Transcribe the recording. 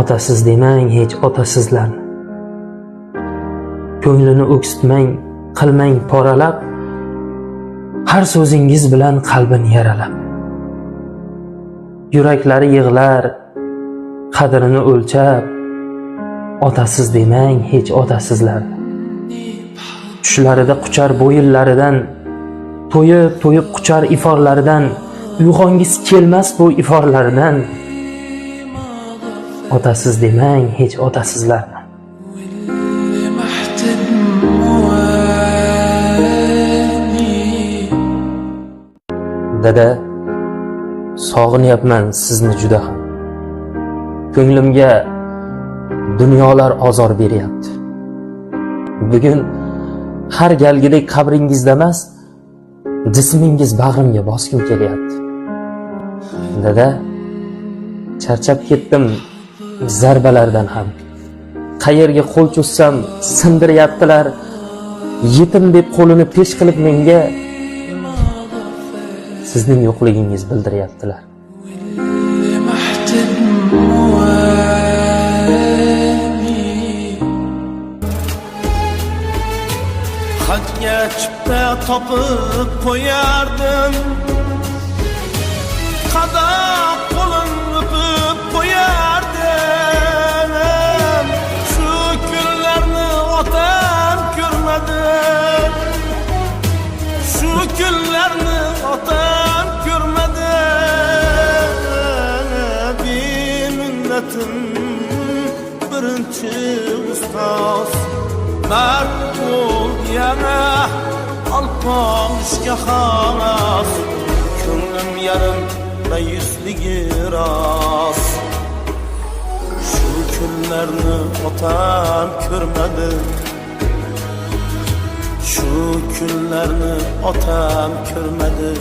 Otasiz demang hech otasizlarni. Ko'nglini o'ksitmang, qilmang poralab, har so'zingiz bilan qalbini yaralab. Yuraklari yig'lar, qadrini o'lchab, otasiz demang hech otasizlarni. Tushlarida quchar bo'yinlaridan, to'yib quchar iforlaridan, uyg'ongisi kelmas bu iforlaridan. Otasiz demang hech otasizlarni. Dada, sog'inyapman sizni juda ham. Ko'nglimga dunyolar ozor beryapti. Bugun har galgidek qabringizda emas, jismingiz bag'rimga boskim kelyapti. Dada, charchab ketdim zarbalardan ham. Qayerga qo'l cho'zsam sindiryaptilar. Yetim deb qo'lini pesh qilib menga sizning yo'qligingiz bildiryaptilar. Xatga chipta topib qo'yardim, qadoq qo'lim o'pib qo'yardim. Shu kunlarni otam ko'rmadi, shu kunlarni otam ko'rmadi. Beminnatim birinchi ustoz, mard bo'l yana alposhga xos. Ko'nglim yarim mayusligi rost. Shu kunlarni otam ko'rmadi, shu kunlarni otam ko'rmadi.